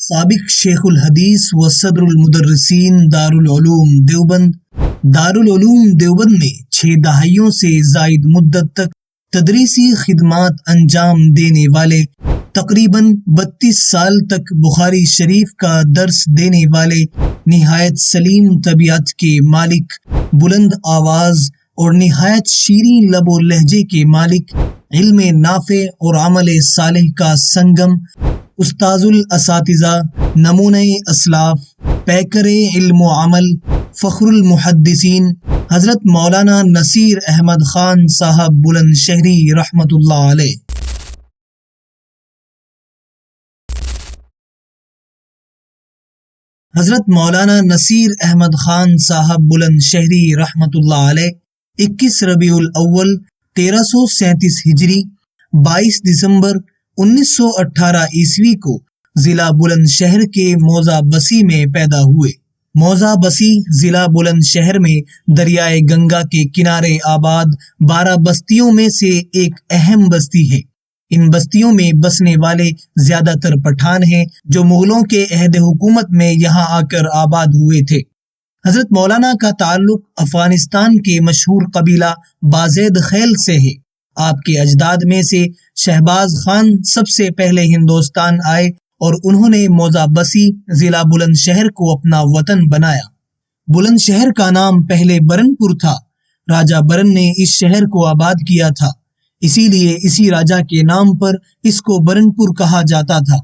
سابق شیخ الحدیث و صدر المدرسین دارالعلوم دیوبند میں 6 دہائیوں سے زائد مدت تک تدریسی خدمات انجام دینے والے، تقریباً 32 سال تک بخاری شریف کا درس دینے والے، نہایت سلیم طبیعت کے مالک، بلند آواز اور نہایت شیریں لب و لہجے کے مالک، علم نافع اور عمل صالح کا سنگم، استاذ الاساتذہ، نمونہ اسلاف، پیکر علم و عمل، فخر المحدثین، حضرت مولانا نصیر احمد خان صاحب بلند شہری رحمت اللہ علیہ۔ حضرت مولانا نصیر احمد خان صاحب بلند شہری رحمت اللہ علیہ 21 ربیع الاول 1337 ہجری 22 دسمبر 1918 عیسوی کو ضلع بلند شہر کے موضع بسی میں پیدا ہوئے۔ موضع بسی ضلع بلند شہر میں دریائے گنگا کے کنارے آباد 12 بستیوں میں سے ایک اہم بستی ہے۔ ان بستیوں میں بسنے والے زیادہ تر پٹھان ہیں جو مغلوں کے عہد حکومت میں یہاں آ کر آباد ہوئے تھے۔ حضرت مولانا کا تعلق افغانستان کے مشہور قبیلہ بازید خیل سے ہے۔ آپ کے اجداد میں سے شہباز خان سب سے پہلے ہندوستان آئے اور انہوں نے موضع بسی ضلع بلند شہر کو اپنا وطن بنایا۔ بلند شہر کا نام پہلے برن پور تھا۔ راجہ برن نے اس شہر کو آباد کیا تھا، اسی لیے اسی راجہ کے نام پر اس کو برن پور کہا جاتا تھا۔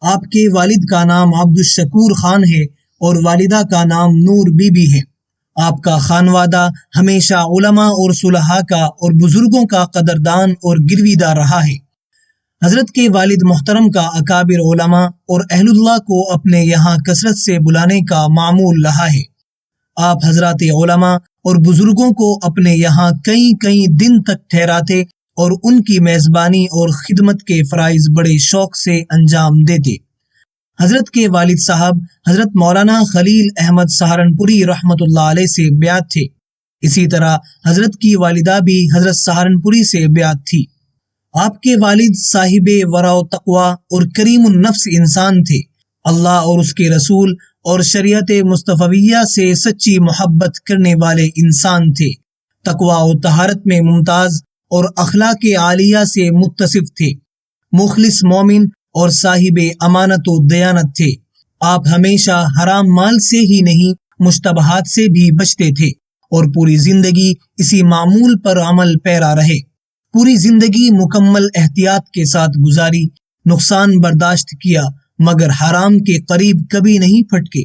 آپ کے والد کا نام عبد الشکور خان ہے اور والدہ کا نام نور بی بی ہے۔ آپ کا خانوادہ ہمیشہ علماء اور صلحاء کا اور بزرگوں کا قدردان اور گرویدہ رہا ہے۔ حضرت کے والد محترم کا اکابر علماء اور اہل اللہ کو اپنے یہاں کثرت سے بلانے کا معمول رہا ہے۔ آپ حضرات علماء اور بزرگوں کو اپنے یہاں کئی دن تک ٹھہراتے اور ان کی میزبانی اور خدمت کے فرائض بڑے شوق سے انجام دیتے۔ حضرت کے والد صاحب حضرت مولانا خلیل احمد سہارنپوری رحمت اللہ علیہ سے بیعت تھے۔ اسی طرح حضرت کی والدہ بھی حضرت سہارنپوری سے بیعت تھی۔ آپ کے والد صاحب ورع و تقوی اور کریم النفس انسان تھے۔ اللہ اور اس کے رسول اور شریعت مصطفیہ سے سچی محبت کرنے والے انسان تھے۔ تقوی و طہارت میں ممتاز اور اخلاق عالیہ سے متصف تھے۔ مخلص مومن اور صاحب امانت و دیانت تھے۔ آپ ہمیشہ حرام مال سے ہی نہیں مشتبہات سے بھی بچتے تھے اور پوری زندگی اسی معمول پر عمل پیرا رہے۔ پوری زندگی مکمل احتیاط کے ساتھ گزاری، نقصان برداشت کیا مگر حرام کے قریب کبھی نہیں پھٹکے۔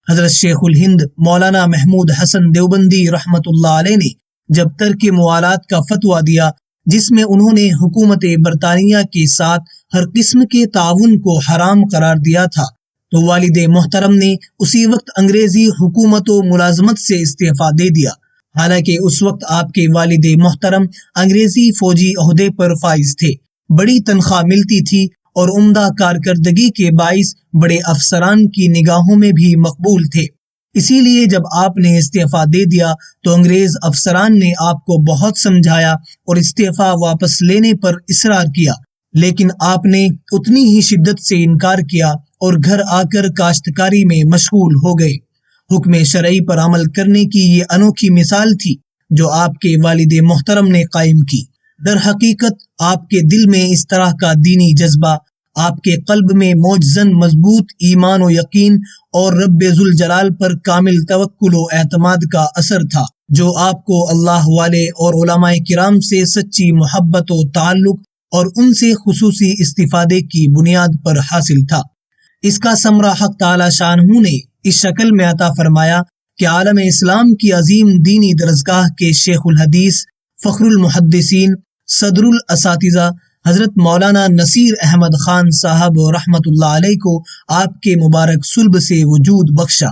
حضرت شیخ الہند مولانا محمود حسن دیوبندی رحمت اللہ علیہ نے جب ترک موالات کا فتویٰ دیا، جس میں انہوں نے حکومت برطانیہ کے ساتھ ہر قسم کے تعاون کو حرام قرار دیا تھا، تو والد محترم نے اسی وقت انگریزی حکومت و ملازمت سے استعفیٰ دے دیا۔ حالانکہ اس وقت آپ کے والد محترم انگریزی فوجی عہدے پر فائز تھے، بڑی تنخواہ ملتی تھی اور عمدہ کارکردگی کے باعث بڑے افسران کی نگاہوں میں بھی مقبول تھے۔ اسی لیے جب آپ نے استعفیٰ دے دیا تو انگریز افسران نے آپ کو بہت سمجھایا اور استعفیٰ واپس لینے پر اصرار کیا، لیکن آپ نے اتنی ہی شدت سے انکار کیا اور گھر آ کر کاشتکاری میں مشغول ہو گئے۔ حکم شرعی پر عمل کرنے کی یہ انوکھی مثال تھی جو آپ کے والد محترم نے قائم کی۔ در حقیقت آپ کے دل میں اس طرح کا دینی جذبہ، آپ کے قلب میں موجزن مضبوط ایمان و یقین اور رب ذوالجلال پر کامل توکل و اعتماد کا اثر تھا جو آپ کو اللہ والے اور علماء کرام سے سچی محبت و تعلق اور ان سے خصوصی استفادے کی بنیاد پر حاصل تھا۔ اس کا ثمرہ حق تعالی شانہ نے اس شکل میں عطا فرمایا کہ عالم اسلام کی عظیم دینی درسگاہ کے شیخ الحدیث، فخر المحدثین، صدر الاساتذہ حضرت مولانا نصیر احمد خان صاحب رحمت اللہ علیہ کو آپ کے مبارک صلب سے وجود بخشا۔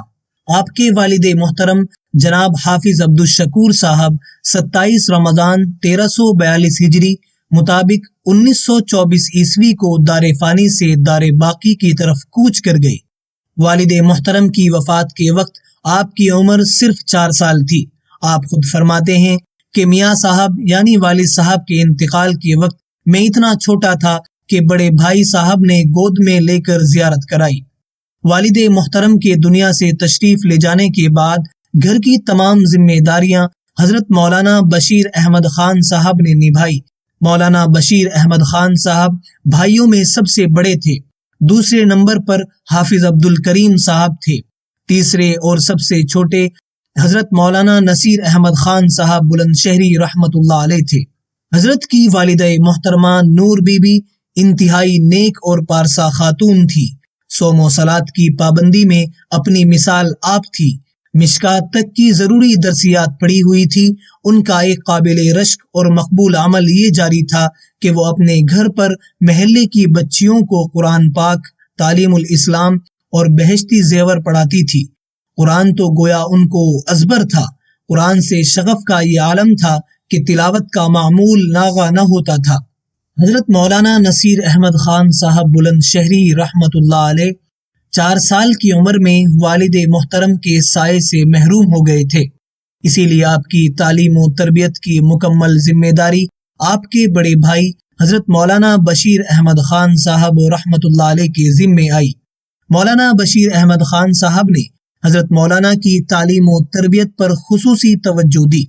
آپ کے والد محترم جناب حافظ عبد الشکور صاحب 27 رمضان 1342 ہجری مطابق 1924 عیسوی کو دار فانی سے دار باقی کی طرف کوچ کر گئے۔ والد محترم کی وفات کے وقت آپ کی عمر صرف 4 سال تھی۔ آپ خود فرماتے ہیں کہ میاں صاحب یعنی والد صاحب کے انتقال کے وقت میں اتنا چھوٹا تھا کہ بڑے بھائی صاحب نے گود میں لے کر زیارت کرائی۔ والد محترم کے دنیا سے تشریف لے جانے کے بعد گھر کی تمام ذمہ داریاں حضرت مولانا بشیر احمد خان صاحب نے نبھائی۔ مولانا بشیر احمد خان صاحب بھائیوں میں سب سے بڑے تھے۔ دوسرے نمبر پر حافظ عبد الکریم صاحب تھے۔ تیسرے اور سب سے چھوٹے حضرت مولانا نصیر احمد خان صاحب بلند شہری رحمت اللہ علیہ تھے۔ حضرت کی والدہ محترمہ نور بی بی انتہائی نیک اور پارسا خاتون تھی۔ صوم و صلات کی پابندی میں اپنی مثال آپ تھی۔ مشکات تک کی ضروری درسیات پڑھی ہوئی تھی۔ ان کا ایک قابل رشک اور مقبول عمل یہ جاری تھا کہ وہ اپنے گھر پر محلے کی بچیوں کو قرآن پاک، تعلیم الاسلام اور بہشتی زیور پڑھاتی تھی۔ قرآن تو گویا ان کو ازبر تھا۔ قرآن سے شغف کا یہ عالم تھا کہ تلاوت کا معمول ناغہ نہ ہوتا تھا۔ حضرت مولانا نصیر احمد خان صاحب بلند شہری رحمت اللہ علیہ 4 سال کی عمر میں والد محترم کے سائے سے محروم ہو گئے تھے۔ اسی لیے آپ کی تعلیم و تربیت کی مکمل ذمہ داری آپ کے بڑے بھائی حضرت مولانا بشیر احمد خان صاحب رحمت اللہ علیہ کے ذمے آئی۔ مولانا بشیر احمد خان صاحب نے حضرت مولانا کی تعلیم و تربیت پر خصوصی توجہ دی۔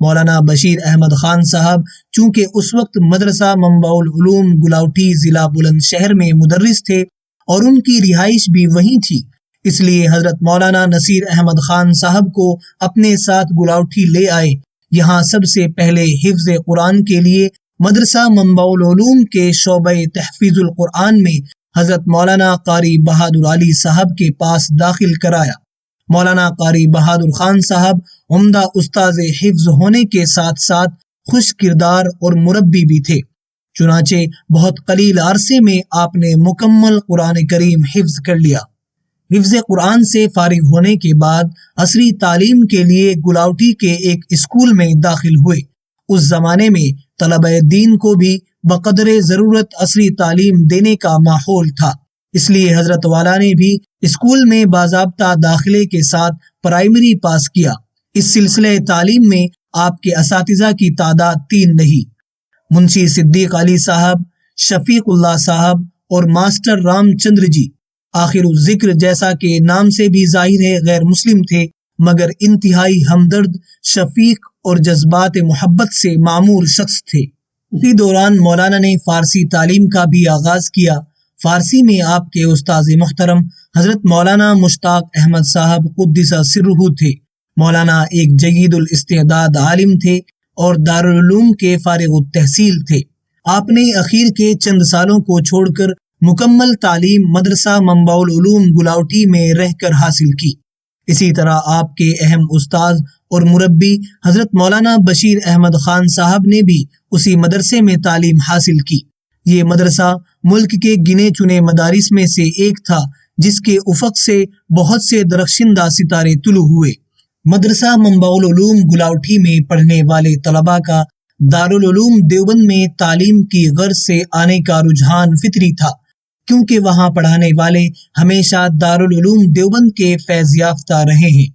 مولانا بشیر احمد خان صاحب چونکہ اس وقت مدرسہ منبع العلوم گلاوٹی ضلع بلند شہر میں مدرس تھے اور ان کی رہائش بھی وہیں تھی، اس لیے حضرت مولانا نصیر احمد خان صاحب کو اپنے ساتھ گلاوٹی لے آئے۔ یہاں سب سے پہلے حفظ قرآن کے لیے مدرسہ منبع العلوم کے شعبہ تحفیظ القرآن میں حضرت مولانا قاری بہادر علی صاحب کے پاس داخل کرایا۔ مولانا قاری بہادر خان صاحب عمدہ استاذ حفظ ہونے کے ساتھ ساتھ خوش کردار اور مربی بھی تھے۔ چنانچہ بہت قلیل عرصے میں آپ نے مکمل قرآن کریم حفظ کر لیا۔ حفظ قرآن سے فارغ ہونے کے بعد عصری تعلیم کے لیے گلاوٹی کے ایک اسکول میں داخل ہوئے۔ اس زمانے میں طلبہ دین کو بھی بقدر ضرورت عصری تعلیم دینے کا ماحول تھا، اس لیے حضرت والا نے بھی اسکول میں باضابطہ داخلے کے ساتھ پرائمری پاس کیا۔ اس سلسلہ تعلیم میں آپ کے اساتذہ کی تعداد 3 رہی۔ منشی صدیق علی صاحب، شفیق اللہ صاحب اور ماسٹر رام چندر جی۔ آخر الذکر جیسا کہ نام سے بھی ظاہر ہے غیر مسلم تھے، مگر انتہائی ہمدرد، شفیق اور جذبات محبت سے معمور شخص تھے۔ اسی دوران مولانا نے فارسی تعلیم کا بھی آغاز کیا۔ فارسی میں آپ کے استاذ محترم حضرت مولانا مشتاق احمد صاحب قدس سرہ تھے۔ مولانا ایک جید الاستعداد عالم تھے اور دارالعلوم کے فارغ التحصیل تھے۔ آپ نے اخیر کے چند سالوں کو چھوڑ کر مکمل تعلیم مدرسہ منبع العلوم گلاوٹی میں رہ کر حاصل کی۔ اسی طرح آپ کے اہم استاذ اور مربی حضرت مولانا بشیر احمد خان صاحب نے بھی اسی مدرسے میں تعلیم حاصل کی۔ یہ مدرسہ ملک کے گنے چنے مدارس میں سے ایک تھا جس کے افق سے بہت سے درخشندہ ستارے طلوع ہوئے۔ مدرسہ منبع العلوم گلاوٹی میں پڑھنے والے طلباء کا دارالعلوم دیوبند میں تعلیم کی غرض سے آنے کا رجحان فطری تھا، کیونکہ وہاں پڑھانے والے ہمیشہ دارالعلوم دیوبند کے فیض یافتہ رہے ہیں۔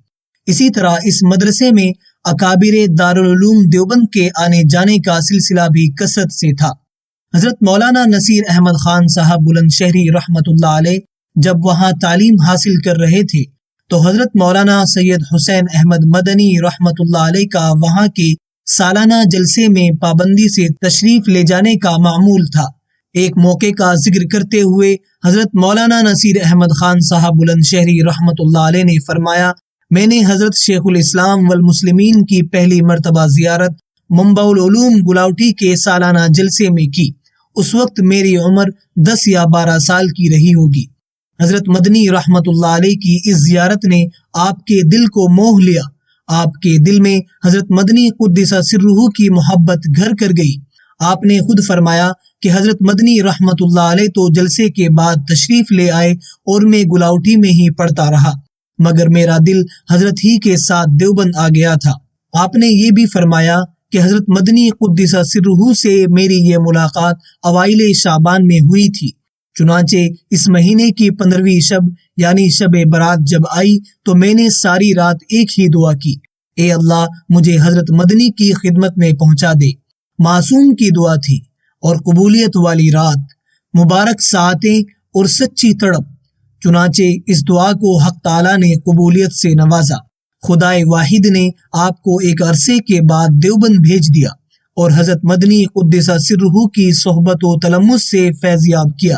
اسی طرح اس مدرسے میں اکابر دارالعلوم دیوبند کے آنے جانے کا سلسلہ بھی کثرت سے تھا۔ حضرت مولانا نصیر احمد خان صاحب بلند شہری رحمت اللہ علیہ جب وہاں تعلیم حاصل کر رہے تھے تو حضرت مولانا سید حسین احمد مدنی رحمت اللہ علیہ کا وہاں کے سالانہ جلسے میں پابندی سے تشریف لے جانے کا معمول تھا۔ ایک موقع کا ذکر کرتے ہوئے حضرت مولانا نصیر احمد خان صاحب بلند شہری رحمت اللہ علیہ نے فرمایا، میں نے حضرت شیخ الاسلام والمسلمین کی پہلی مرتبہ زیارت منبع العلوم گلاوٹی کے سالانہ جلسے میں کی۔ اس وقت میری عمر 10 یا 12 سال کی رہی ہوگی۔ حضرت مدنی رحمت اللہ علیہ کی اس زیارت نے آپ کے دل کو موہ لیا۔ آپ کے دل میں حضرت مدنی قدس سرہ کی محبت گھر کر گئی۔ آپ نے خود فرمایا کہ حضرت مدنی رحمت اللہ علیہ تو جلسے کے بعد تشریف لے آئے اور میں گلاوٹی میں ہی پڑھتا رہا، مگر میرا دل حضرت ہی کے ساتھ دیوبند آ گیا تھا۔ آپ نے یہ بھی فرمایا کہ حضرت مدنی قدس سرہ سے میری یہ ملاقات اوائل شعبان میں ہوئی تھی۔ چنانچہ اس مہینے کی 15ویں شب یعنی شب برات جب آئی تو میں نے ساری رات ایک ہی دعا کی، اے اللہ مجھے حضرت مدنی کی خدمت میں پہنچا دے۔ معصوم کی دعا تھی اور قبولیت والی رات، مبارک ساعتیں اور سچی تڑپ۔ چنانچہ اس دعا کو حق تعالیٰ نے قبولیت سے نوازا۔ خدائے واحد نے آپ کو ایک عرصے کے بعد دیوبند بھیج دیا اور حضرت مدنی قدس سرہ کی صحبت و تلمس سے فیض یاب کیا۔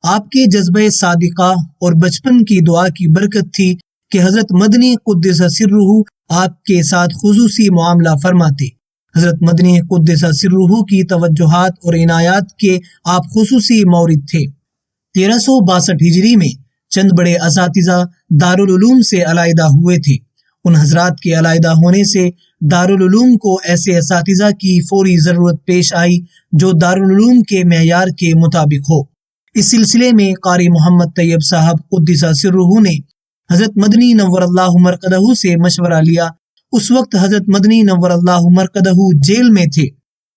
آپ کے جذبہ صادقہ اور بچپن کی دعا کی برکت تھی کہ حضرت مدنی قدس سرہ آپ کے ساتھ خصوصی معاملہ فرماتے۔ حضرت مدنی قدس سرہ کی توجہات اور عنایات کے آپ خصوصی مورد تھے۔ 1362 ہجری میں چند بڑے اساتذہ دارالعلوم سے علیحدہ ہوئے تھے۔ ان حضرات کے علیحدہ ہونے سے دارالعلوم کو ایسے اساتذہ کی فوری ضرورت پیش آئی جو دارالعلوم کے معیار کے مطابق ہو۔ اس سلسلے میں قاری محمد طیب صاحب قدس سرہ نے حضرت مدنی نور اللہ مرقدہ سے مشورہ لیا۔ اس وقت حضرت مدنی نور اللہ مرقدہ جیل میں تھے۔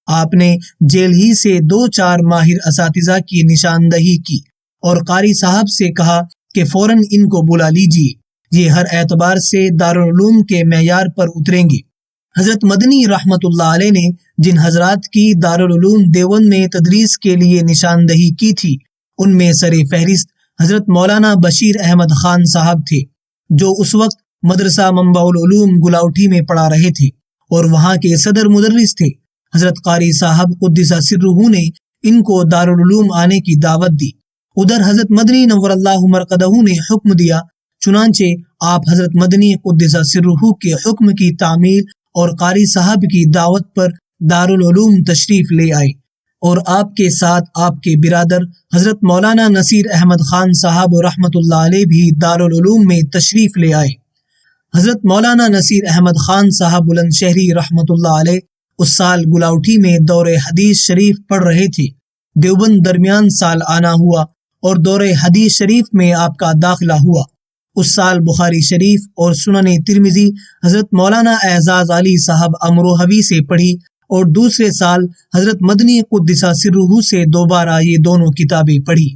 آپ نے جیل ہی سے 2-4 ماہر اساتذہ کی نشاندہی کی اور قاری صاحب سے کہا کہ فوراً ان کو بلا لیجیے، یہ ہر اعتبار سے دارالعلوم کے معیار پر اتریں گے۔ حضرت مدنی رحمت اللہ علیہ نے جن حضرات کی دارالعلوم دیوبند میں تدریس کے لیے نشاندہی کی تھی، ان میں سر فہرست حضرت مولانا بشیر احمد خان صاحب تھے، جو اس وقت مدرسہ منبع العلوم گلاوٹھی میں پڑھا رہے تھے اور وہاں کے صدر مدرس تھے۔ حضرت قاری صاحب قدس سرہ نے ان کو دارالعلوم آنے کی دعوت دی۔ ادھر حضرت مدنی نور اللہ مرقدہ نے حکم دیا، چنانچہ آپ حضرت مدنی قدس سرہ کے حکم کی تعمیل اور قاری صاحب کی دعوت پر دارالعلوم تشریف لے آئے، اور آپ کے ساتھ آپ کے برادر حضرت مولانا نصیر احمد خان صاحب رحمت اللہ علیہ بھی دارالعلوم میں تشریف لے آئے۔ حضرت مولانا نصیر احمد خان صاحب بلند شہری رحمت اللہ علیہ اس سال گلاوٹھی میں دور حدیث شریف پڑھ رہے تھے۔ دیوبند درمیان سال آنا ہوا اور دور حدیث شریف میں آپ کا داخلہ ہوا۔ اس سال بخاری شریف اور سنن ترمذی حضرت مولانا اعزاز علی صاحب امروہوی سے پڑھی، اور دوسرے سال حضرت مدنی قدس سرہ سے دوبارہ یہ دونوں کتابیں پڑھی۔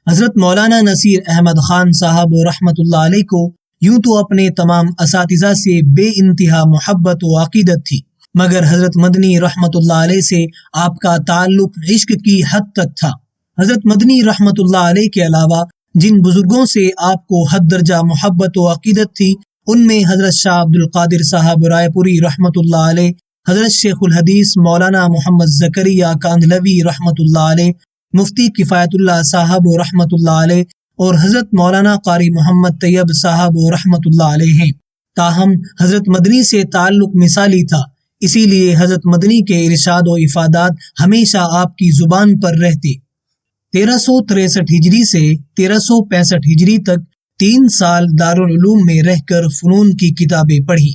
حضرت مولانا نصیر احمد خان صاحب رحمت اللہ علیہ کو یوں تو اپنے تمام اساتذہ سے بے انتہا محبت و عقیدت تھی، مگر حضرت مدنی رحمت اللہ علیہ سے آپ کا تعلق عشق کی حد تک تھا۔ حضرت مدنی رحمت اللہ علیہ کے علاوہ جن بزرگوں سے آپ کو حد درجہ محبت و عقیدت تھی، ان میں حضرت شاہ عبد القادر صاحب رائے پوری رحمت اللہ علیہ، حضرت شیخ الحدیث مولانا محمد زکریا کاندھلوی رحمت اللہ علیہ، مفتی کفایت اللہ صاحب رحمت اللہ علیہ، اور حضرت مولانا قاری محمد طیب صاحب رحمت اللہ علیہ ہیں۔ تاہم حضرت مدنی سے تعلق مثالی تھا، اسی لیے حضرت مدنی کے ارشاد و افادات ہمیشہ آپ کی زبان پر رہتے۔ 1363 ہجری سے 1365 ہجری تک 3 سال دارالعلوم میں رہ کر فنون کی کتابیں پڑھی،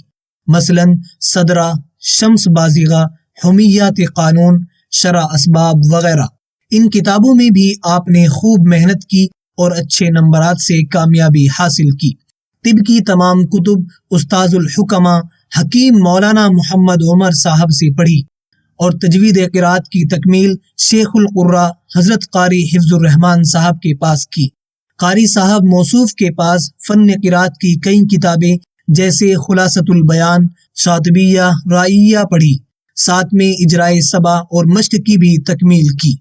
مثلاً صدرہ، شمس بازیغہ، حمیات قانون، شرح اسباب وغیرہ۔ ان کتابوں میں بھی آپ نے خوب محنت کی اور اچھے نمبرات سے کامیابی حاصل کی۔ طب کی تمام کتب استاذ الحکمہ حکیم مولانا محمد عمر صاحب سے پڑھی، اور تجوید قرات کی تکمیل شیخ القراء حضرت قاری حفظ الرحمن صاحب کے پاس کی۔ قاری صاحب موصوف کے پاس فن قرات کی کئی کتابیں جیسے خلاصۃ البیان، شاطبیہ، رائیہ پڑھی، ساتھ میں اجرائے سبا اور مشق کی بھی تکمیل کی۔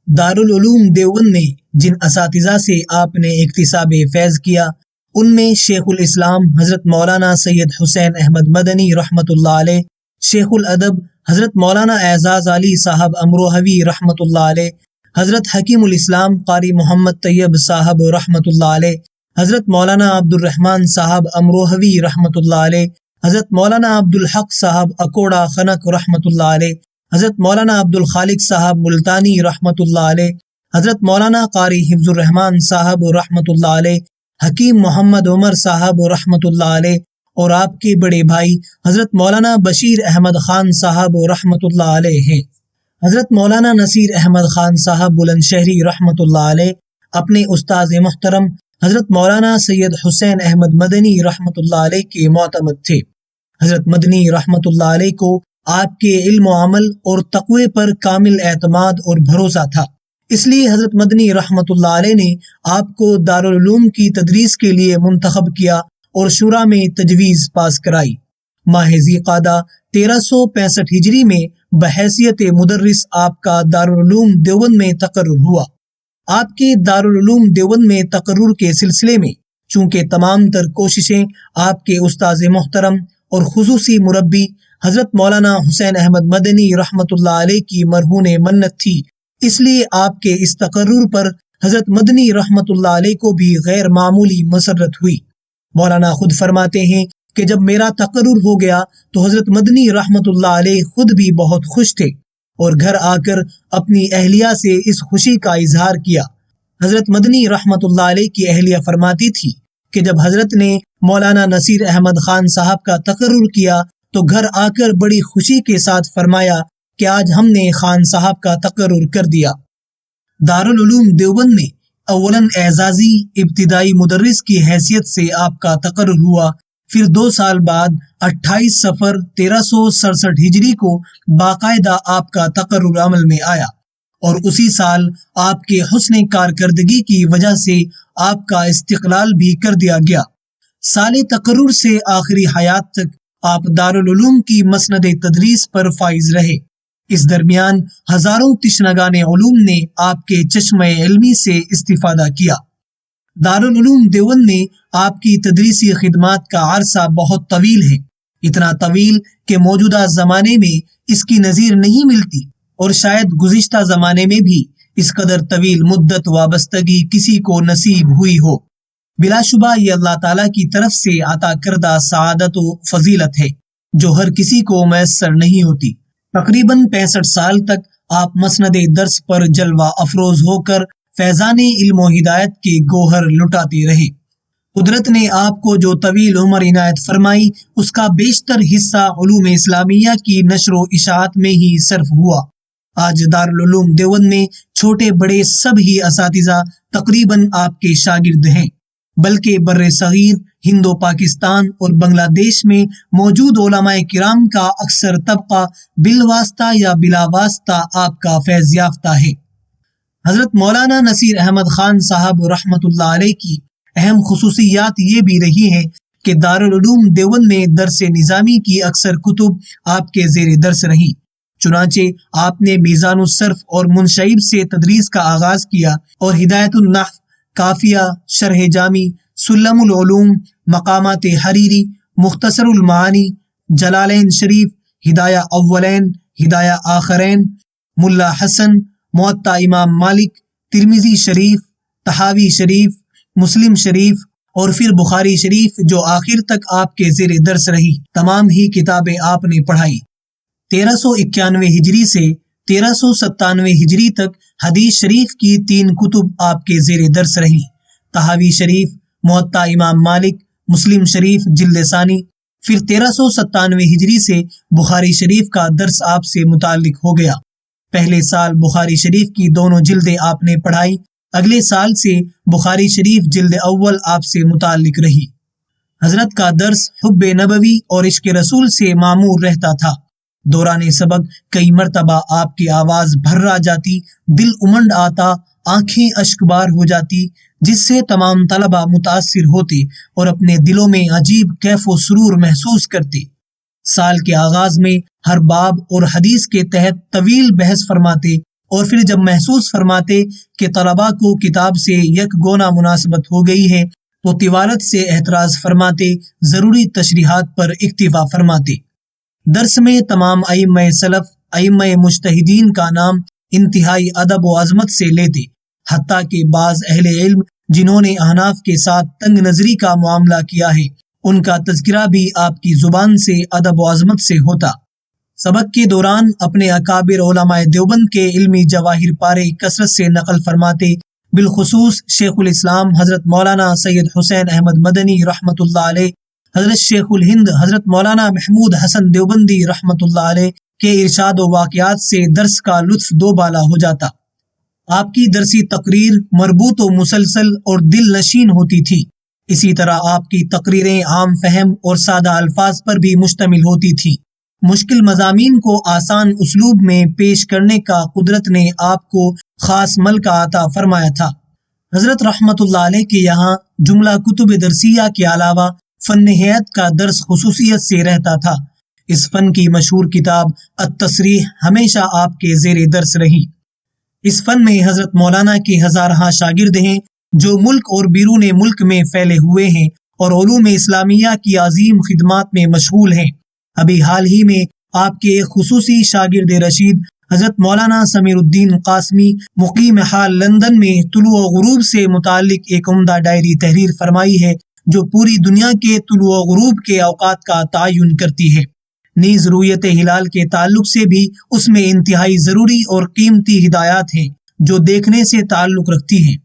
دارالعلوم دیوبند میں جن اساتذہ سے آپ نے اکتساب فیض کیا، ان میں شیخ الاسلام حضرت مولانا سید حسین احمد مدنی رحمت اللہ علیہ، شیخ الادب حضرت مولانا اعزاز علی صاحب امروہوی رحمت اللہ علیہ، حضرت حکیم الاسلام قاری محمد طیب صاحب رحمت اللہ علیہ، حضرت مولانا عبد الرحمن صاحب امروہوی رحمت اللہ علیہ، حضرت مولانا عبد الحق صاحب اکوڑا خنق رحمت اللہ علیہ، حضرت مولانا عبد الخالق صاحب ملتانی رحمت اللہ علیہ، حضرت مولانا قاری حفظ الرحمن صاحب رحمت اللہ علیہ، حکیم محمد عمر صاحب رحمت اللہ علیہ، اور آپ کے بڑے بھائی حضرت مولانا بشیر احمد خان صاحب رحمت اللہ علیہ ہیں۔ حضرت مولانا نصیر احمد خان صاحب بلند شہری رحمت اللہ علیہ اپنے استاذ محترم حضرت مولانا سید حسین احمد مدنی رحمت اللہ علیہ کے معتمد تھے۔ حضرت مدنی رحمت اللہ علیہ کو آپ کے علم و عمل اور تقوی پر کامل اعتماد اور بھروسہ تھا، اس لیے حضرت مدنی رحمت اللہ علیہ نے آپ کو دارالعلوم کی تدریس کے لیے منتخب کیا اور شورا میں تجویز پاس کرائی۔ ماہ ذی قعدہ 1365 ہجری میں بحیثیت مدرس آپ کا دارالعلوم دیوبند میں تقرر ہوا۔ آپ کے دارالعلوم دیوبند میں تقرر کے سلسلے میں چونکہ تمام تر کوششیں آپ کے استاذ محترم اور خصوصی مربی حضرت مولانا حسین احمد مدنی رحمۃ اللہ علیہ کی مرہون منت تھی، اس لیے آپ کے اس تقرر پر حضرت مدنی رحمۃ اللہ علیہ کو بھی غیر معمولی مسرت ہوئی۔ مولانا خود فرماتے ہیں کہ جب میرا تقرر ہو گیا تو حضرت مدنی رحمۃ اللہ علیہ خود بھی بہت خوش تھے اور گھر آ کر اپنی اہلیہ سے اس خوشی کا اظہار کیا۔ حضرت مدنی رحمۃ اللہ علیہ کی اہلیہ فرماتی تھی کہ جب حضرت نے مولانا نصیر احمد خان صاحب کا تقرر کیا تو گھر آ کر بڑی خوشی کے ساتھ فرمایا کہ آج ہم نے خان صاحب کا تقرر کر دیا۔ دارالعلوم دیوبند میں اولاً اعزازی ابتدائی مدرس کی حیثیت سے آپ کا تقرر ہوا، پھر 2 سال بعد 28 صفر 1367 ہجری کو باقاعدہ آپ کا تقرر عمل میں آیا اور اسی سال آپ کے حسن کارکردگی کی وجہ سے آپ کا استقلال بھی کر دیا گیا۔ سال تقرر سے آخری حیات تک آپ دارالعلوم کی مسند تدریس پر فائز رہے۔ اس درمیان ہزاروں تشنگان علوم نے آپ کے چشمہ علمی سے استفادہ کیا۔ دارالعلوم دیوبند میں آپ کی تدریسی خدمات کا عرصہ بہت طویل ہے، اتنا طویل کہ موجودہ زمانے میں اس کی نظیر نہیں ملتی اور شاید گزشتہ زمانے میں بھی اس قدر طویل مدت وابستگی کسی کو نصیب ہوئی ہو۔ بلا شبہ یہ اللہ تعالیٰ کی طرف سے عطا کردہ سعادت و فضیلت ہے جو ہر کسی کو میسر نہیں ہوتی۔ تقریباً 65 سال تک آپ مسند درس پر جلوہ افروز ہو کر فیضان علم و ہدایت کے گوہر لٹاتے رہے۔ قدرت نے آپ کو جو طویل عمر عنایت فرمائی اس کا بیشتر حصہ علوم اسلامیہ کی نشر و اشاعت میں ہی صرف ہوا۔ آج دارالعلوم دیوبند میں چھوٹے بڑے سب ہی اساتذہ تقریباً آپ کے شاگرد ہیں، بلکہ بر صغیر، ہند و پاکستان اور بنگلہ دیش میں موجود علماء کرام کا اکثر طبقہ بالواسطہ یا بلا واسطہ آپ کا فیض یافتہ ہے۔ حضرت مولانا نصیر احمد خان صاحب رحمۃ اللہ علیہ کی اہم خصوصیات یہ بھی رہی ہے کہ دارالعلوم دیوبند میں درس نظامی کی اکثر کتب آپ کے زیر درس رہیں، چنانچہ آپ نے میزان الصرف اور منشعب سے تدریس کا آغاز کیا اور ہدایت النحو، کافیہ، شرح جامی، سلم العلوم، مقامات حریری، مختصر المعانی، جلالین شریف، ہدایہ اولین، ہدایہ آخرین، ملا حسن، موطا امام مالک، ترمذی شریف، طحاوی شریف، مسلم شریف اور پھر بخاری شریف جو آخر تک آپ کے زیر درس رہی، تمام ہی کتابیں آپ نے پڑھائی۔ 1391 ہجری سے 1397 ہجری تک حدیث شریف کی 3 کتب آپ کے زیر درس رہیں، طحاوی شریف، موطا امام مالک، مسلم شریف جلد ثانی۔ پھر 1397 ہجری سے بخاری شریف کا درس آپ سے متعلق ہو گیا۔ پہلے سال بخاری شریف کی دونوں جلدیں آپ نے پڑھائی، اگلے سال سے بخاری شریف جلد اول آپ سے متعلق رہی۔ حضرت کا درس حب نبوی اور عشق رسول سے معمور رہتا تھا۔ دوران سبق کئی مرتبہ آپ کی آواز بھرا جاتی، دل امنڈ آتا، آنکھیں اشکبار ہو جاتی، جس سے تمام طلبہ متاثر ہوتے اور اپنے دلوں میں عجیب کیف و سرور محسوس کرتے۔ سال کے آغاز میں ہر باب اور حدیث کے تحت طویل بحث فرماتے اور پھر جب محسوس فرماتے کہ طلبہ کو کتاب سے یک گونا مناسبت ہو گئی ہے تو طوالت سے احتراز فرماتے، ضروری تشریحات پر اکتفا فرماتے۔ درس میں تمام ائمہ سلف، ائمہ مجتہدین کا نام انتہائی ادب و عظمت سے لیتے، حتیٰ کہ بعض اہل علم جنہوں نے احناف کے ساتھ تنگ نظری کا معاملہ کیا ہے ان کا تذکرہ بھی آپ کی زبان سے ادب و عظمت سے ہوتا۔ سبق کے دوران اپنے اکابر علماء دیوبند کے علمی جواہر پارے کثرت سے نقل فرماتے، بالخصوص شیخ الاسلام حضرت مولانا سید حسین احمد مدنی رحمۃ اللہ علیہ، حضرت شیخ الہند حضرت مولانا محمود حسن دیوبندی رحمۃ اللہ علیہ کے ارشاد و واقعات سے درس کا لطف دوبالا ہو جاتا۔ آپ کی درسی تقریر مربوط و مسلسل اور دل نشین ہوتی تھی۔ اسی طرح آپ کی تقریریں عام فہم اور سادہ الفاظ پر بھی مشتمل ہوتی تھی۔ مشکل مضامین کو آسان اسلوب میں پیش کرنے کا قدرت نے آپ کو خاص ملکہ عطا فرمایا تھا۔ حضرت رحمت اللہ علیہ کے یہاں جملہ کتب درسیہ کے علاوہ فن ہیئت کا درس خصوصیت سے رہتا تھا۔ اس فن کی مشہور کتاب التصریح ہمیشہ آپ کے زیر درس رہی۔ اس فن میں حضرت مولانا کے ہزارہ شاگرد ہیں جو ملک اور بیرون ملک میں پھیلے ہوئے ہیں اور علوم اسلامیہ کی عظیم خدمات میں مشغول ہیں۔ ابھی حال ہی میں آپ کے ایک خصوصی شاگرد رشید حضرت مولانا سمیر الدین قاسمی مقیم حال لندن میں طلوع و غروب سے متعلق ایک عمدہ ڈائری تحریر فرمائی ہے جو پوری دنیا کے طلوع و غروب کے اوقات کا تعین کرتی ہے۔ نیز رؤیت ہلال کے تعلق سے بھی اس میں انتہائی ضروری اور قیمتی ہدایات ہیں جو دیکھنے سے تعلق رکھتی ہیں۔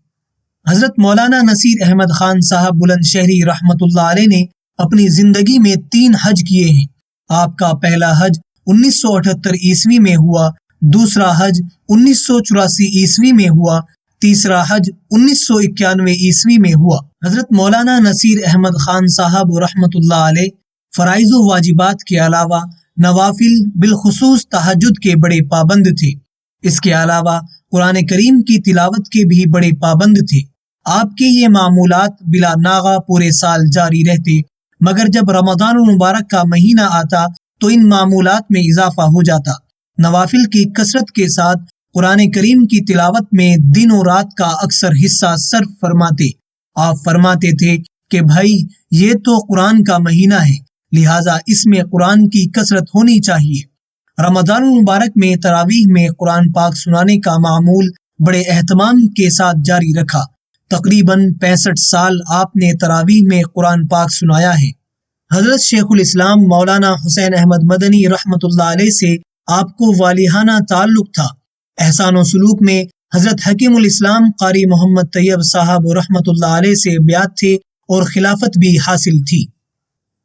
حضرت مولانا نصیر احمد خان صاحب بلند شہری رحمت اللہ علیہ نے اپنی زندگی میں 3 حج کیے ہیں۔ آپ کا پہلا حج 1978 عیسوی میں ہوا، دوسرا حج 1984 عیسوی میں ہوا، تیسرا حج 1991 عیسوی میں ہوا۔ حضرت مولانا نصیر احمد خان صاحب رحمت اللہ علیہ فرائض و واجبات کے علاوہ نوافل بالخصوص تہجد کے بڑے پابند تھے۔ اس کے علاوہ قرآن کریم کی تلاوت کے بھی بڑے پابند تھے۔ آپ کے یہ معمولات بلا ناغہ پورے سال جاری رہتے، مگر جب رمضان المبارک کا مہینہ آتا تو ان معمولات میں اضافہ ہو جاتا۔ نوافل کی کثرت کے ساتھ قرآن کریم کی تلاوت میں دن و رات کا اکثر حصہ صرف فرماتے۔ آپ فرماتے تھے کہ بھائی یہ تو قرآن کا مہینہ ہے، لہٰذا اس میں قرآن کی کثرت ہونی چاہیے۔ رمضان المبارک میں تراویح میں قرآن پاک سنانے کا معمول بڑے اہتمام کے ساتھ جاری رکھا۔ تقریباً 65 سال آپ نے تراویح میں قرآن پاک سنایا ہے۔ حضرت شیخ الاسلام مولانا حسین احمد مدنی رحمت اللہ علیہ سے آپ کو والہانہ تعلق تھا۔ احسان و سلوک میں حضرت حکیم الاسلام قاری محمد طیب صاحب رحمت اللہ علیہ سے بیعت تھے اور خلافت بھی حاصل تھی۔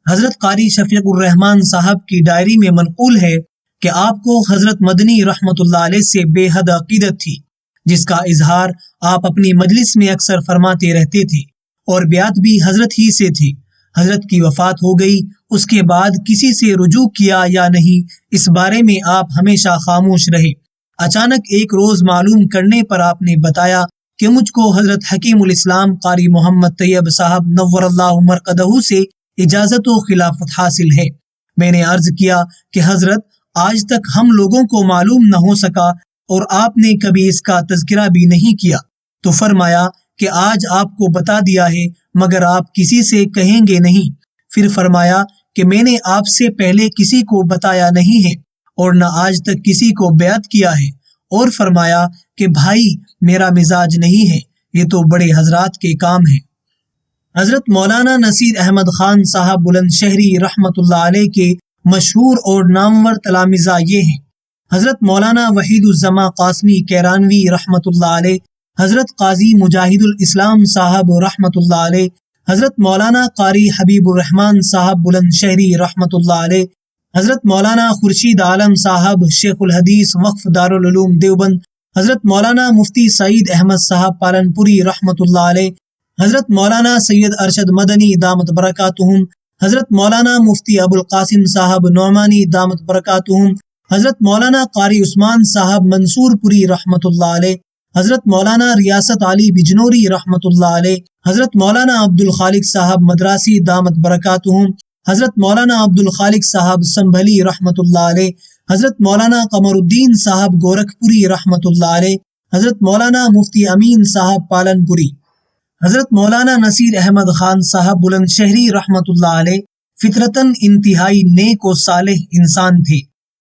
حضرت قاری شفیق الرحمان صاحب کی ڈائری میں منقول ہے کہ آپ کو حضرت مدنی رحمت اللہ علیہ سے بے حد عقیدت تھی، جس کا اظہار آپ اپنی مجلس میں اکثر فرماتے رہتے تھے، اور بیعت بھی حضرت ہی سے تھی۔ حضرت کی وفات ہو گئی، اس کے بعد کسی سے رجوع کیا یا نہیں، اس بارے میں آپ ہمیشہ خاموش رہے۔ اچانک ایک روز معلوم کرنے پر آپ نے بتایا کہ مجھ کو حضرت حکیم الاسلام قاری محمد طیب صاحب نور اللہ مرقدہ سے اجازت و خلافت حاصل ہے۔ میں نے عرض کیا کہ حضرت آج تک ہم لوگوں کو معلوم نہ ہو سکا اور آپ نے کبھی اس کا تذکرہ بھی نہیں کیا، تو فرمایا کہ آج آپ کو بتا دیا ہے مگر آپ کسی سے کہیں گے نہیں۔ پھر فرمایا کہ میں نے آپ سے پہلے کسی کو بتایا نہیں ہے اور نہ آج تک کسی کو بیعت کیا ہے، اور فرمایا کہ بھائی میرا مزاج نہیں ہے، یہ تو بڑے حضرات کے کام ہیں۔ حضرت مولانا نصیر احمد خان صاحب بلند شہری رحمت اللہ علیہ کے مشہور اور نامور تلامذہ یہ ہیں: حضرت مولانا وحید الزما قاسمی کیرانوی رحمت اللہ علیہ، حضرت قاضی مجاہد الاسلام صاحب رحمت اللہ علیہ، حضرت مولانا قاری حبیب الرحمان صاحب بلند شہری رحمت اللہ علیہ، حضرت مولانا خورشید عالم صاحب شیخ الحدیث وقف دارالعلوم دیوبند، حضرت مولانا مفتی سعید احمد صاحب پالنپوری رحمت اللہ علیہ، حضرت مولانا سید ارشد مدنی دامت برکاتہم، حضرت مولانا مفتی ابو القاسم صاحب نعمانی دامت برکاتہم، حضرت مولانا قاری عثمان صاحب منصور پوری رحمت اللہ علیہ، حضرت مولانا ریاست علی بجنوری رحمت اللہ علیہ، حضرت مولانا عبد الخالق صاحب مدراسی دامت برکاتہم، حضرت مولانا عبد الخالق صاحب سنبھلی رحمت اللہ علیہ، حضرت مولانا قمر الدین صاحب گورکھپوری رحمت اللہ علیہ، حضرت مولانا مفتی امین صاحب پالنپوری۔ حضرت مولانا نصیر احمد خان صاحب بلند شہری رحمت اللہ علیہ فطرتاً انتہائی نیک و صالح انسان تھے،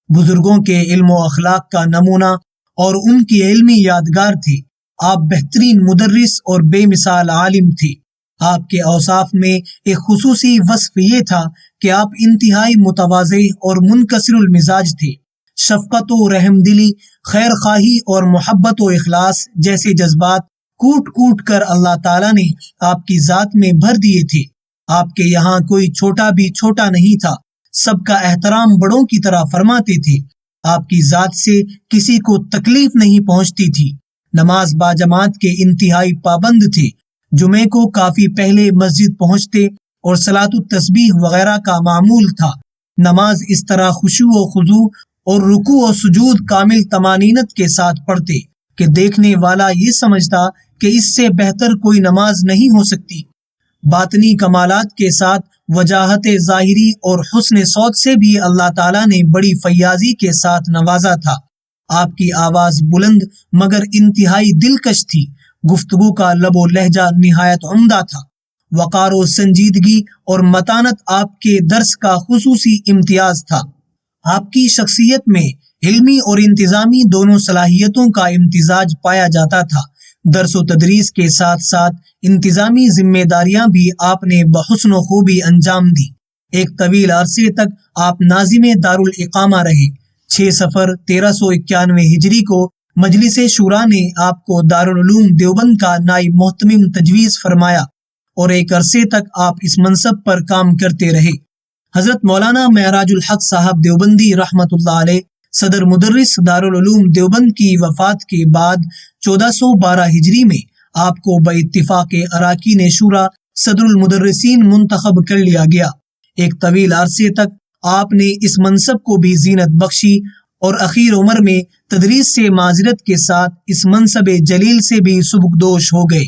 بزرگوں کے علم و اخلاق کا نمونہ اور ان کی علمی یادگار تھے۔ آپ بہترین مدرس اور بے مثال عالم تھے۔ آپ کے اوصاف میں ایک خصوصی وصف یہ تھا کہ آپ انتہائی متواضع اور منکسر المزاج تھے۔ شفقت و رحم دلی، خیر خواہی اور محبت و اخلاص جیسے جذبات کوٹ کوٹ کر اللہ تعالیٰ نے آپ کی ذات میں بھر دیے تھے۔ آپ کے یہاں کوئی چھوٹا بھی چھوٹا نہیں تھا، سب کا احترام بڑوں کی طرح فرماتے تھے۔ آپ کی ذات سے کسی کو تکلیف نہیں پہنچتی تھی۔ نماز باجماعت کے انتہائی پابند تھے، جمعے کو کافی پہلے مسجد پہنچتے اور صلاۃ التسبیح وغیرہ کا معمول تھا۔ نماز اس طرح خشوع و خضوع اور رکوع و سجود کامل طمانینت کے ساتھ پڑھتے کہ دیکھنے والا یہ سمجھتا کہ اس سے بہتر کوئی نماز نہیں ہو سکتی۔ باطنی کمالات کے ساتھ وجاہت ظاہری اور حسن صوت سے بھی اللہ تعالیٰ نے بڑی فیاضی کے ساتھ نوازا تھا۔ آپ کی آواز بلند مگر انتہائی دلکش تھی، گفتگو کا لب و لہجہ نہایت عمدہ تھا، وقار و سنجیدگی اور متانت آپ کے درس کا خصوصی امتیاز تھا۔ آپ کی شخصیت میں علمی اور انتظامی دونوں صلاحیتوں کا امتزاج پایا جاتا تھا۔ درس و تدریس کے ساتھ ساتھ انتظامی ذمہ داریاں بھی آپ نے بحسن و خوبی انجام دی۔ ایک طویل عرصے تک آپ ناظم دارالاقامہ رہے۔ 6 صفر 1391 ہجری کو مجلس شورا نے آپ کو دارالعلوم دیوبند کا نائب محتمم تجویز فرمایا اور ایک عرصے تک آپ اس منصب پر کام کرتے رہے۔ حضرت مولانا معراج الحق صاحب دیوبندی رحمۃ اللہ علیہ صدر مدرس دارالعلوم دیوبند کی وفات کے بعد 1412 ہجری میں آپ کو باتفاق اراکین شورا صدر المدرسین منتخب کر لیا گیا۔ ایک طویل عرصے تک آپ نے اس منصب کو بھی زینت بخشی اور اخیر عمر میں تدریس سے معذرت کے ساتھ اس منصب جلیل سے بھی سبکدوش ہو گئے۔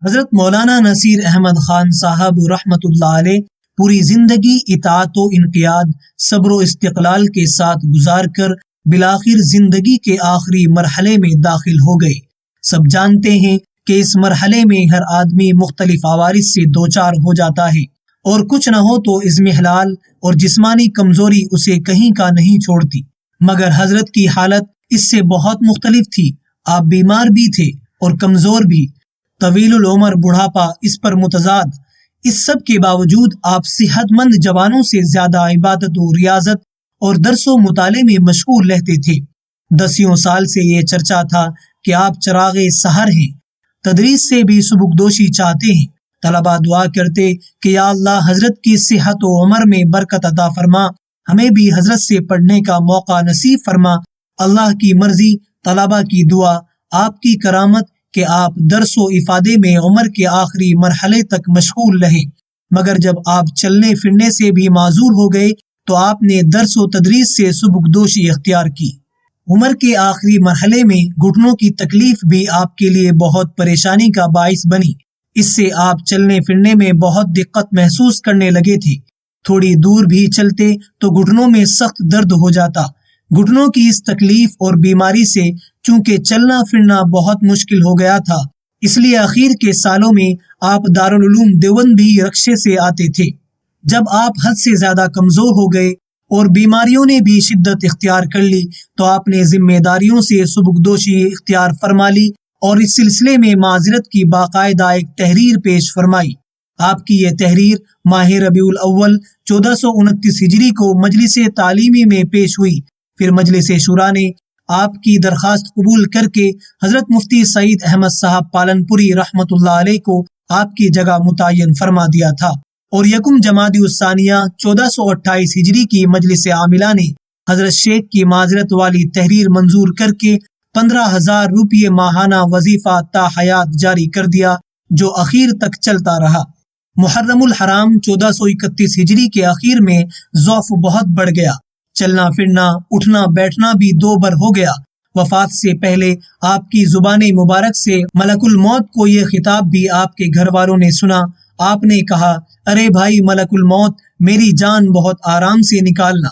حضرت مولانا نصیر احمد خان صاحب رحمۃ اللہ علیہ پوری زندگی اطاعت و انقیاد، صبر و استقلال کے ساتھ گزار کر بالآخر زندگی کے آخری مرحلے میں داخل ہو گئے۔ سب جانتے ہیں کہ اس مرحلے میں ہر آدمی مختلف عوارض سے دوچار ہو جاتا ہے اور کچھ نہ ہو تو اضمحلال اور جسمانی کمزوری اسے کہیں کا نہیں چھوڑتی، مگر حضرت کی حالت اس سے بہت مختلف تھی۔ آپ بیمار بھی تھے اور کمزور بھی، طویل العمر بڑھاپا اس پر متضاد۔ اس سب کے باوجود آپ صحت مند جوانوں سے زیادہ عبادت و ریاضت اور درس و مطالعے میں مشغول رہتے تھے۔ 10 سال سے یہ چرچا تھا کہ آپ چراغ سحر ہیں، تدریس سے بھی سبکدوشی چاہتے ہیں۔ طلباء دعا کرتے کہ یا اللہ حضرت کی صحت و عمر میں برکت عطا فرما، ہمیں بھی حضرت سے پڑھنے کا موقع نصیب فرما۔ اللہ کی مرضی، طلباء کی دعا، آپ کی کرامت کہ آپ درس و افادے میں عمر کے آخری مرحلے تک مشغول رہے، مگر جب آپ چلنے پھرنے سے بھی معذور ہو گئے تو آپ نے درس و تدریس سے سبکدوشی اختیار کی۔ عمر کے آخری مرحلے میں گھٹنوں کی تکلیف بھی آپ کے لیے بہت پریشانی کا باعث بنی۔ اس سے آپ چلنے پھرنے میں بہت دقت محسوس کرنے لگے تھے۔ تھوڑی دور بھی چلتے تو گھٹنوں میں سخت درد ہو جاتا۔ گھٹنوں کی اس تکلیف اور بیماری سے چونکہ چلنا پھرنا بہت مشکل ہو گیا تھا، اس لیے اخیر کے سالوں میں آپ دارالعلوم دیوبند بھی رکشے سے آتے تھے۔ جب آپ حد سے زیادہ کمزور ہو گئے اور بیماریوں نے بھی شدت اختیار کر لی تو آپ نے ذمہ داریوں سے سبکدوشی اختیار فرما لی اور اس سلسلے میں معذرت کی باقاعدہ ایک تحریر پیش فرمائی۔ آپ کی یہ تحریر ماہ ربیع الاول 1429 ہجری کو مجلس تعلیمی میں پیش ہوئی۔ پھر مجلس شورا نے آپ کی درخواست قبول کر کے حضرت مفتی سعید احمد صاحب پالنپوری رحمۃ اللہ علیہ کو آپ کی جگہ متعین فرما دیا تھا، اور یکم جمادی الثانیہ 1428 ہجری کی مجلس عاملہ نے حضرت شیخ کی معذرت والی تحریر منظور کر کے 15,000 روپے ماہانہ وظیفہ تا حیات جاری کر دیا، جو اخیر تک چلتا رہا۔ محرم الحرام 1431 ہجری کے اخیر میں ضعف بہت بڑھ گیا، چلنا پھرنا اٹھنا بیٹھنا بھی 2 بر ہو گیا۔ وفات سے پہلے آپ کی زبان مبارک سے ملک الموت کو یہ خطاب بھی آپ کے گھر والوں نے سنا۔ آپ نے کہا، ارے بھائی ملک الموت، میری جان بہت آرام سے نکالنا۔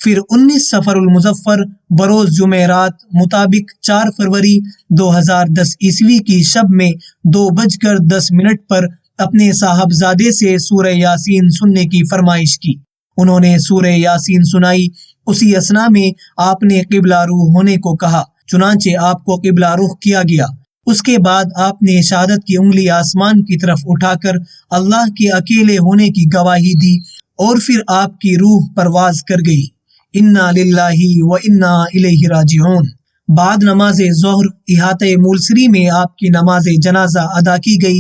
پھر 19 صفر المظفر بروز جمعرات مطابق 4 فروری 2010 عیسوی کی شب میں 2:10 پر اپنے صاحبزادے سے سورہ یاسین سننے کی فرمائش کی۔ انہوں نے سورہ یاسین سنائی۔ اسی اثنا میں آپ نے قبلہ روح ہونے کو کہا، چنانچہ آپ کو قبلہ رخ کیا گیا۔ اس کے بعد آپ نے شہادت کی انگلی آسمان کی طرف اٹھا کر اللہ کے اکیلے ہونے کی گواہی دی، اور پھر آپ کی روح پرواز کر گئی۔ انا للہ و انا الیہ راجعون۔ بعد نماز ظہر احاطہ مولسری میں آپ کی نماز جنازہ ادا کی گئی۔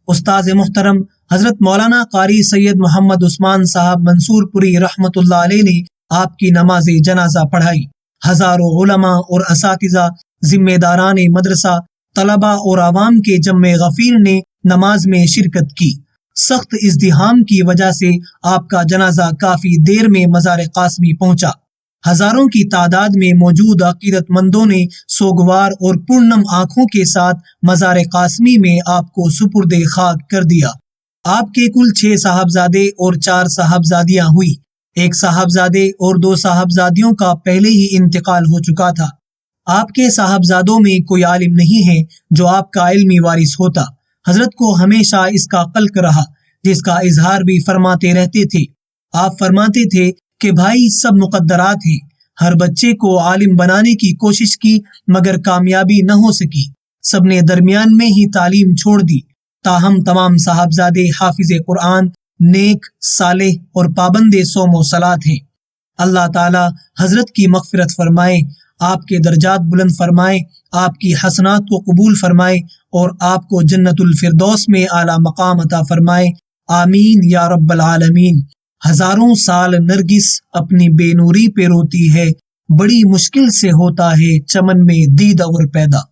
استاذ محترم حضرت مولانا قاری سید محمد عثمان صاحب منصور پوری رحمۃ اللہ علیہ نے آپ کی نماز جنازہ پڑھائی۔ ہزاروں علماء اور اساتذہ، ذمہ داران مدرسہ، طلباء اور عوام کے جمع غفیر نے نماز میں شرکت کی۔ سخت ازدحام کی وجہ سے آپ کا جنازہ کافی دیر میں مزار قاسمی پہنچا۔ ہزاروں کی تعداد میں موجود عقیدت مندوں نے سوگوار اور پرنم آنکھوں کے ساتھ مزار قاسمی میں آپ کو سپرد خاک کر دیا۔ آپ کے کل 6 صاحبزادے اور 4 صاحبزادیاں ہوئی۔ ایک صاحبزادے اور 2 صاحبزادیوں کا پہلے ہی انتقال ہو چکا تھا۔ آپ کے صاحبزادوں میں کوئی عالم نہیں ہے جو آپ کا علمی وارث ہوتا۔ حضرت کو ہمیشہ اس کا قلق رہا، جس کا اظہار بھی فرماتے رہتے تھے۔ آپ فرماتے تھے کہ بھائی، سب مقدرات ہیں۔ ہر بچے کو عالم بنانے کی کوشش کی مگر کامیابی نہ ہو سکی، سب نے درمیان میں ہی تعلیم چھوڑ دی۔ تاہم تمام صاحبزادے حافظ قرآن، نیک، صالح اور پابند صوم و صلات ہیں۔ اللہ تعالی حضرت کی مغفرت فرمائے، آپ کے درجات بلند فرمائے، آپ کی حسنات کو قبول فرمائے اور آپ کو جنت الفردوس میں اعلیٰ مقام عطا فرمائے، آمین یا رب العالمین۔ ہزاروں سال نرگس اپنی بے نوری پہ روتی ہے، بڑی مشکل سے ہوتا ہے چمن میں دید اور پیدا۔